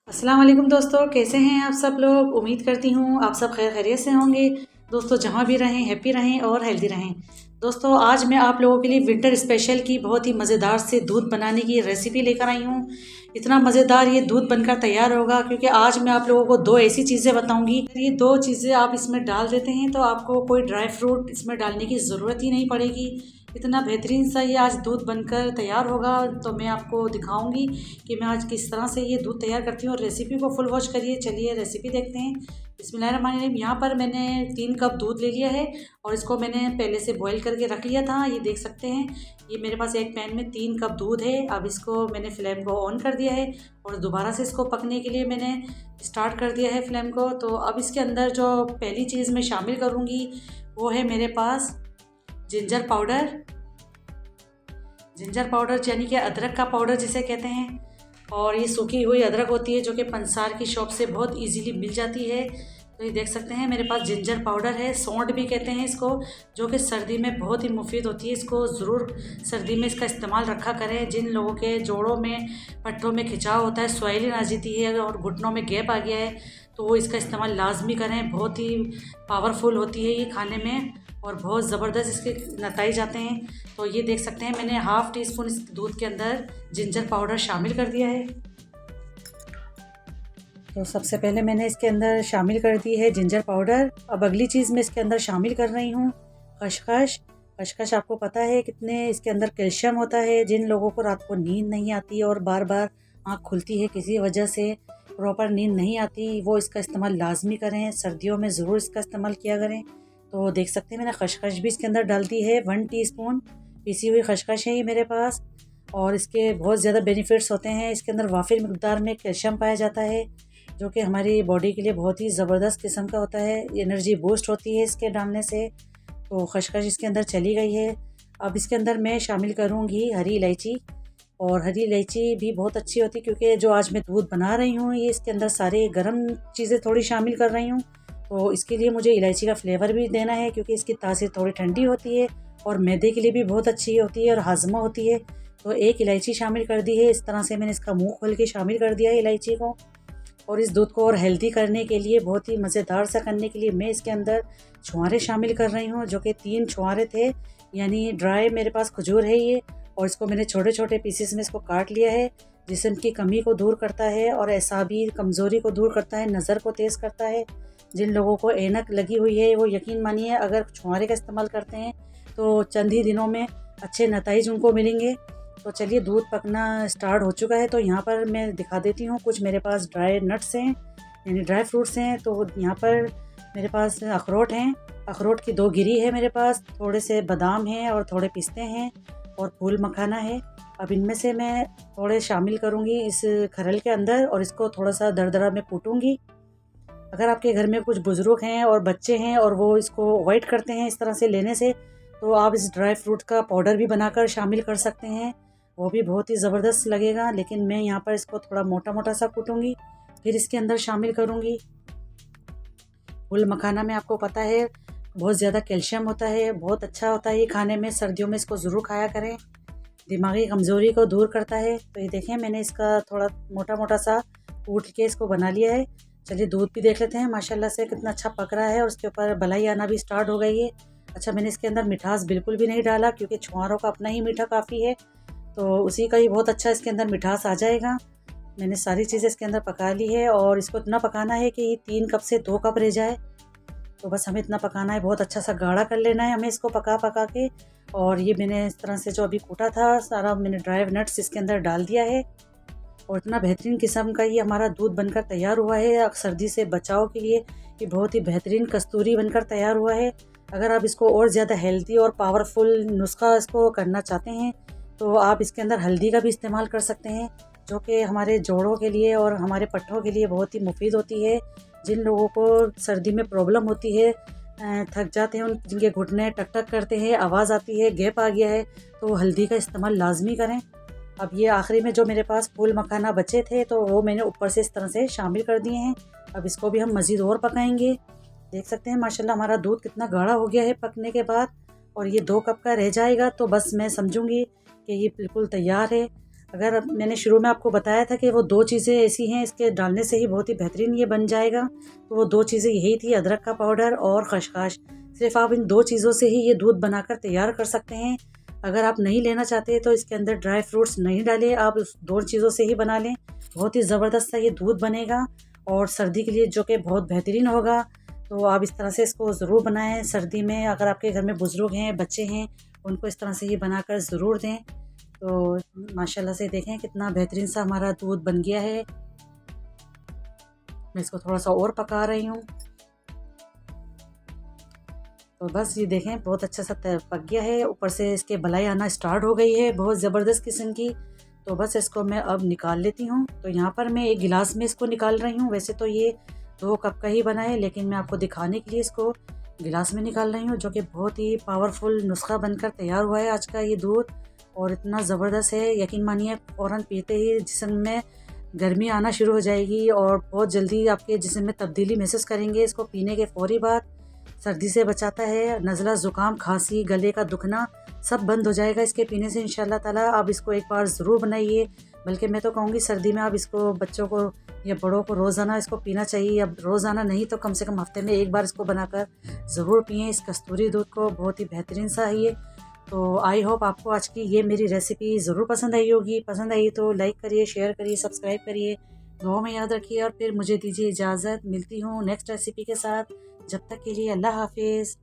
अस्सलाम वालेकुम दोस्तों, कैसे हैं आप सब लोग। उम्मीद करती हूँ आप सब खैर खैरियत से होंगे। दोस्तों जहाँ भी रहें हैप्पी रहें और हेल्दी रहें। दोस्तों आज मैं आप लोगों के लिए विंटर स्पेशल की बहुत ही मज़ेदार से दूध बनाने की रेसिपी लेकर आई हूँ। इतना मज़ेदार ये दूध बनकर तैयार होगा क्योंकि आज मैं आप लोगों को दो ऐसी चीज़ें बताऊँगी। ये दो चीज़ें आप इसमें डाल देते हैं तो आपको कोई ड्राई फ्रूट इसमें डालने की ज़रूरत ही नहीं पड़ेगी। इतना बेहतरीन सा ये आज दूध बनकर तैयार होगा। तो मैं आपको दिखाऊंगी कि मैं आज किस तरह से ये दूध तैयार करती हूँ। रेसिपी को फुल वॉच करिए। चलिए रेसिपी देखते हैं। बिस्मिल्लाहिर्रहमानिर्रहीम। यहाँ पर मैंने 3 कप दूध ले लिया है और इसको मैंने पहले से बॉईल करके रख लिया था। ये देख सकते हैं, ये मेरे पास एक पैन में 3 कप दूध है। अब इसको मैंने फ्लेम को ऑन कर दिया है और दोबारा से इसको पकने के लिए मैंने स्टार्ट कर दिया है फ्लेम को। तो अब इसके अंदर जो पहली चीज़ मैं शामिल करूँगी वो है मेरे पास जिंजर पाउडर। जिंजर पाउडर यानी कि अदरक का पाउडर जिसे कहते हैं। और ये सूखी हुई अदरक होती है जो कि पंसार की शॉप से बहुत इजीली मिल जाती है। तो ये देख सकते हैं मेरे पास जिंजर पाउडर है, सौंठ भी कहते हैं इसको, जो कि सर्दी में बहुत ही मुफीद होती है। इसको ज़रूर सर्दी में इसका इस्तेमाल रखा करें। जिन लोगों के जोड़ों में पट्टों में खिंचाव होता है, स्वाइलिन आ जाती है और घुटनों में गैप आ गया है, तो वो इसका इस्तेमाल लाजमी करें। बहुत ही पावरफुल होती है ये खाने में और बहुत ज़बरदस्त इसके नतीजे आते हैं। तो ये देख सकते हैं मैंने हाफ़ टी स्पून इस दूध के अंदर जिंजर पाउडर शामिल कर दिया है। तो सबसे पहले मैंने इसके अंदर शामिल कर दी है जिंजर पाउडर। अब अगली चीज़ मैं इसके अंदर शामिल कर रही हूँ खसखस। खसखस आपको पता है कितने इसके अंदर कैल्शियम होता है। जिन लोगों को रात को नींद नहीं आती और बार बार आँख खुलती है किसी वजह से, प्रॉपर नींद नहीं आती, वो इसका इस्तेमाल लाजमी करें। सर्दियों में ज़रूर इसका इस्तेमाल किया करें। तो देख सकते हैं मैंने खसखस भी इसके अंदर डाल दी है। 1 टीस्पून पीसी हुई खसखस है ये मेरे पास। और इसके बहुत ज़्यादा बेनिफिट्स होते हैं। इसके अंदर वाफिर मिकदार में कैल्शियम पाया जाता है जो कि हमारी बॉडी के लिए बहुत ही ज़बरदस्त किस्म का होता है। एनर्जी बूस्ट होती है इसके डालने से। तो खसखस इसके अंदर चली गई है। अब इसके अंदर मैं शामिल करूँगी हरी इलायची। और हरी इलायची भी बहुत अच्छी होती है क्योंकि जो आज मैं दूध बना रही हूँ ये इसके अंदर सारे गर्म चीज़ें थोड़ी शामिल कर रही हूँ। तो इसके लिए मुझे इलायची का फ्लेवर भी देना है क्योंकि इसकी तासीर थोड़ी ठंडी होती है और मैदे के लिए भी बहुत अच्छी होती है और हाजमा होती है। तो 1 इलायची शामिल कर दी है। इस तरह से मैंने इसका मुंह खोल के शामिल कर दिया है इलायची को। और इस दूध को और हेल्दी करने के लिए, बहुत ही मज़ेदार सा करने के लिए मैं इसके अंदर छुहारे शामिल कर रही हूँ, जो कि 3 छुहारे थे। यानी ड्राई मेरे पास खजूर है ये, और इसको मैंने छोटे छोटे पीसेस में इसको काट लिया है। जिस्म की कमी को दूर करता है और एसाबी कमज़ोरी को दूर करता है, नज़र को तेज़ करता है। जिन लोगों को ऐनक लगी हुई है वो यकीन मानिए अगर छुहारे का इस्तेमाल करते हैं तो चंद ही दिनों में अच्छे नतीजे उनको मिलेंगे। तो चलिए दूध पकना स्टार्ट हो चुका है। तो यहाँ पर मैं दिखा देती हूँ, कुछ मेरे पास ड्राई नट्स हैं यानी ड्राई फ्रूट्स हैं। तो यहाँ पर मेरे पास अखरोट हैं, अखरोट की 2 गिरी है मेरे पास, थोड़े से बादाम हैं और थोड़े पिस्ते हैं और फूल मखाना है। अब इनमें से मैं थोड़े शामिल करूँगी इस खरल के अंदर और इसको थोड़ा सा दरदरा में कूटूँगी। अगर आपके घर में कुछ बुज़ुर्ग हैं और बच्चे हैं और वो इसको अवॉइड करते हैं इस तरह से लेने से, तो आप इस ड्राई फ्रूट का पाउडर भी बनाकर शामिल कर सकते हैं, वो भी बहुत ही ज़बरदस्त लगेगा। लेकिन मैं यहाँ पर इसको थोड़ा मोटा मोटा सा कूटूँगी। फिर इसके अंदर शामिल करूँगी फूल मखाना। में आपको पता है बहुत ज़्यादा कैल्शियम होता है, बहुत अच्छा होता है ये खाने में। सर्दियों में इसको ज़रूर खाया करें, दिमागी कमज़ोरी को दूर करता है। तो ये देखें मैंने इसका थोड़ा मोटा मोटा सा कूट के इसको बना लिया है। चलिए दूध भी देख लेते हैं माशाल्लाह से कितना अच्छा पक रहा है और उसके ऊपर बलाई आना भी स्टार्ट हो गई है। अच्छा, मैंने इसके अंदर मिठास बिल्कुल भी नहीं डाला क्योंकि छुहारों का अपना ही मीठा काफ़ी है, तो उसी का ही बहुत अच्छा इसके अंदर मिठास आ जाएगा। मैंने सारी चीज़ें इसके अंदर पका ली है और इसको इतना पकाना है कि 3 कप से 2 कप रह जाए। तो बस हमें इतना पकाना है, बहुत अच्छा सा गाढ़ा कर लेना है हमें इसको पका पका के। और ये मैंने इस तरह से जो अभी कूटा था सारा मैंने ड्राई नट्स इसके अंदर डाल दिया है और इतना बेहतरीन किस्म का ये हमारा दूध बनकर तैयार हुआ है। सर्दी से बचाव के लिए ये बहुत ही बेहतरीन कस्तूरी बनकर तैयार हुआ है। अगर आप इसको और ज़्यादा हेल्दी और पावरफुल नुस्खा इसको करना चाहते हैं तो आप इसके अंदर हल्दी का भी इस्तेमाल कर सकते हैं, जो कि हमारे जोड़ों के लिए और हमारे पट्टों के लिए बहुत ही मुफीद होती है। जिन लोगों को सर्दी में प्रॉब्लम होती है, थक जाते हैं, उन जिनके घुटने टक टक करते हैं, आवाज़ आती है, गैप आ गया है, तो हल्दी का इस्तेमाल लाजमी करें। अब ये आखिरी में जो मेरे पास फूल मखाना बचे थे तो वो मैंने ऊपर से इस तरह से शामिल कर दिए हैं। अब इसको भी हम मज़ीद और पकाएंगे। देख सकते हैं माशाल्लाह हमारा दूध कितना गाढ़ा हो गया है पकने के बाद, और ये 2 कप का रह जाएगा तो बस मैं समझूंगी कि ये बिल्कुल तैयार है। अगर मैंने शुरू में आपको बताया था कि वो 2 चीज़ें ऐसी हैं इसके डालने से ही बहुत ही बेहतरीन ये बन जाएगा, तो वो 2 चीज़ें यही थी, अदरक का पाउडर और खसखस। सिर्फ़ आप इन 2 चीज़ों से ही ये दूध बनाकर तैयार कर सकते हैं। अगर आप नहीं लेना चाहते तो इसके अंदर ड्राई फ्रूट्स नहीं डालें, आप उस 2 चीज़ों से ही बना लें। बहुत ही ज़बरदस्त सा ये दूध बनेगा और सर्दी के लिए जो कि बहुत बेहतरीन होगा। तो आप इस तरह से इसको ज़रूर बनाएँ सर्दी में। अगर आपके घर में बुज़ुर्ग हैं, बच्चे हैं, उनको इस तरह से ही बनाकर ज़रूर दें। तो माशाल्लाह से देखें कितना बेहतरीन सा हमारा दूध बन गया है। मैं इसको थोड़ा सा और पका रही हूँ। तो बस ये देखें बहुत अच्छा सा पक गया है, ऊपर से इसके बलाई आना स्टार्ट हो गई है बहुत ज़बरदस्त किस्म की। तो बस इसको मैं अब निकाल लेती हूँ। तो यहाँ पर मैं एक गिलास में इसको निकाल रही हूँ। वैसे तो ये 2 कप का ही बना है, लेकिन मैं आपको दिखाने के लिए इसको गिलास में निकाल रही हूँ, जो कि बहुत ही पावरफुल नुस्खा बनकर तैयार हुआ है आज का ये दूध। और इतना ज़बरदस्त है, यकीन मानिए फ़ौरन पीते ही जिस्म में गर्मी आना शुरू हो जाएगी और बहुत जल्दी आपके जिस्म में तब्दीली महसूस करेंगे। इसको पीने के फ़ौरी बाद सर्दी से बचाता है, नज़ला, ज़ुकाम, खांसी, गले का दुखना सब बंद हो जाएगा इसके पीने से इंशाल्लाह ताला। आप इसको एक बार ज़रूर बनाइए, बल्कि मैं तो कहूँगी सर्दी में आप इसको बच्चों को या बड़ों को रोज़ाना इसको पीना चाहिए। अब रोज़ाना नहीं तो कम से कम हफ्ते में एक बार इसको बनाकर ज़रूर पिएँ इस कस्तूरी दूध को। बहुत ही बेहतरीन सा है ये। तो आई होप आपको आज की ये मेरी रेसिपी ज़रूर पसंद आई होगी। पसंद आई तो लाइक करिए, शेयर करिए, सब्सक्राइब करिए, दुआ में याद रखिए और फिर मुझे दीजिए इजाज़त। मिलती हूँ नेक्स्ट रेसिपी के साथ। जब तक के लिए अल्लाह हाफिज़।